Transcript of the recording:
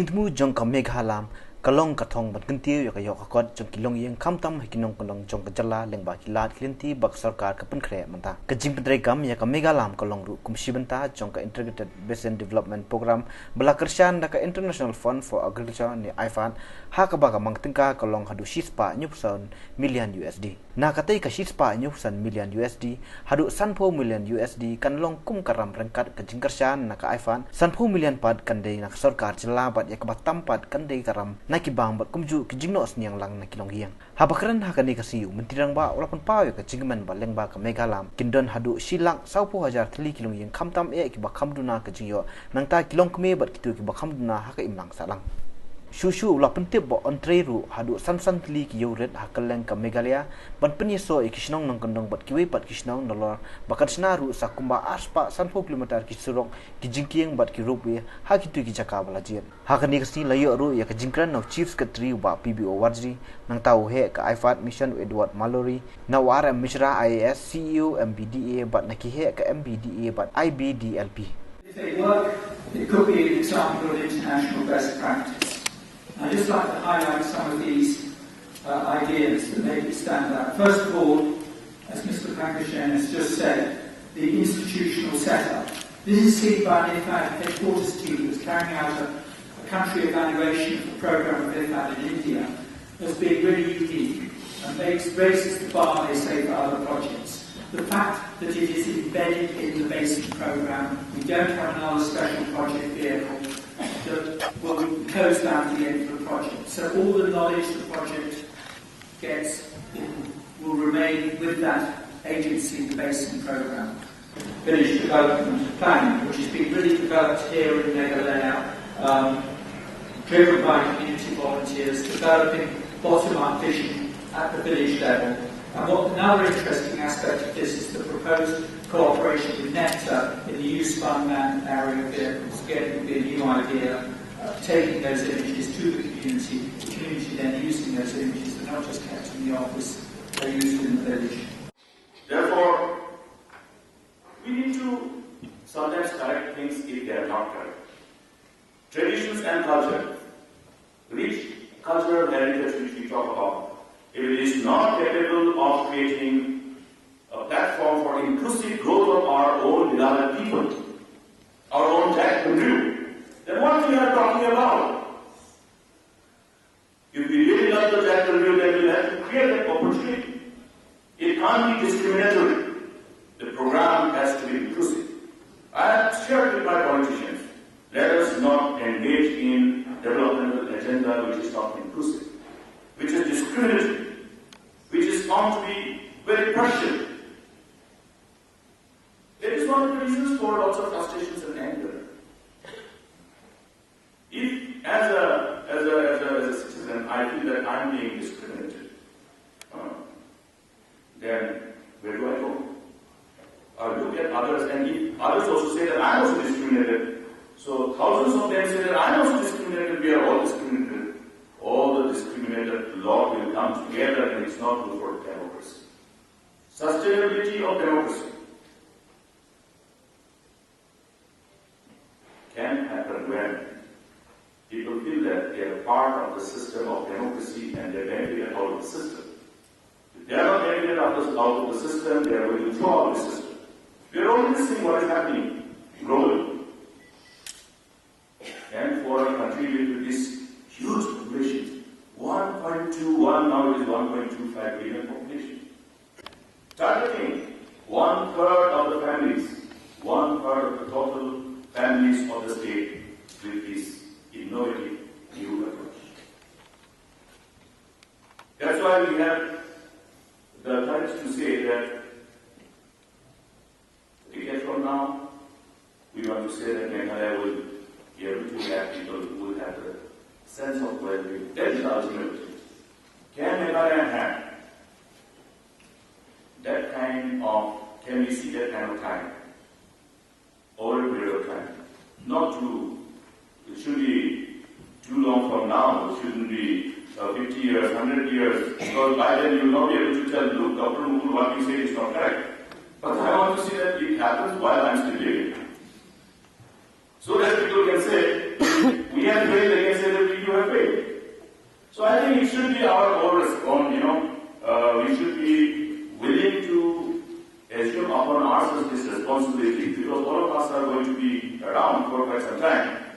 Intmu jong ka Meghalaya kalong katong bat kentiu ya kayo kakot jong kilong yang kamtam hikinong kalong jong kajala lengba kilat kilinti bak sarkar ka penkre manta kajing pedrai kam ya ka Meghalaya kalong ru kumsi benta jong ka integrated basin development program bela kersan da ka international fund for agriculture ni IFAD ha ka ba ka mangtingka kalong hadu shispa nyupson million USD na katai ka shispa nyupson million USD hadu sanpo million USD kan long kum karam rengkat kajing kersan na ka IFAD sanpo million pad kandai na sarkar jela bat ya ka batampat kandai karam naki bang bat kumju kijingno sniang lang naki long hiang habakran hakani kasiu Myntri Rangbah walaupun pawe ka jingman ba Rangbah ka Meghalaya kindon hadu silang saupo hajar tli kilong yang kamtam ki ba kamduna ka jingyo nangta kilong kme bat kitu ki ba kamduna haka imlang salang Shushu ula pentip bo ontre ru hadu san tli ki yoret hakaleng ka Meghalaya ban penyeso ikisnong nang kondong bat kiwe pat kisnong nolor bakat snaru sakumba aspa 1 kilometer ki surong ki jingkieng bat ki rupi ha kitu ki jaka balajir hakani kasi layo ru ya ka jingkran of chief secretary ba PBO Wajri nang tau he ka IFAD mission Edward Mallory na wara Mishra IAS CEO MBDA bat naki he ka MBDA bat IBDLP. If they work, it could be an example of international best practice. I'd just like to highlight some of these ideas that make it stand out. First of all, as Mr. Pankashen has just said, the institutional setup. This is seen by an IFAD headquarters team that's carrying out a country evaluation of the program of IFAD in India as being really unique and raises the bar, they say, for other projects. The fact that it is embedded in the basic program, we don't have another special project vehicle that will close down the end of the project. So all the knowledge the project gets will remain with that agency, the basic program. Village development planning, which has been really developed here in Meghalaya, driven by community volunteers, developing bottom-up vision at the village level. And another interesting aspect of this is the proposed cooperation with NECTA in the use of unmanned aerial vehicles. Again, it would be a new idea, taking those images to the community then using those images. They're not just kept in the office, they're used in the village. Therefore, we need to sometimes correct things if they are not correct. Traditions and culture, rich cultural heritage which we talk about, if it is not capable of creating a platform for inclusive growth of our own beloved people, our own Jack and Drew, then what we are talking about? If we really love the Jack and Drew, then we have to create that opportunity. It can't be discriminatory. The program has to be inclusive. I have shared with my politicians, let us not engage in developmental agenda which is not inclusive, which is discriminatory, which is found to be very partial. It is one of the reasons for lots of frustrations and anger. If, as a citizen, I feel that I am being discriminated, then where do I go? I look at others, and if others also say that I am also discriminated, so thousands of them say that I am also discriminated, we are all discriminated. All the discriminated lot will come together and it's not good for democracy. Sustainability of democracy can happen when people feel that they are part of the system of democracy and they benefit out of the system. If they are not benefited out of the system, they are going to throw out the system. We are only seeing what is happening globally. And for a country with this huge population, 1.21, now it is 1.25 billion population. Targeting 1/3 of the families, 1/3 of the total families of the state with this innovative new approach. That's why we have the courage to say that a decade from now, we want to say that Meghalaya will be able to have people who will have the sense of well-being. That is ultimately. Can Meghalaya have that kind of, can we see that kind of time over a period of time? Not too, it should be too long from now, it shouldn't be 50 years, 100 years, because by then you will not be able to tell, look, Dr. Mukul, what you say is not correct. But I want to see that it happens while I am still living. So that people can say, we have prayed against So I think it should be our own, we should be willing to assume upon ourselves this responsibility, because all of us are going to be around for quite some time.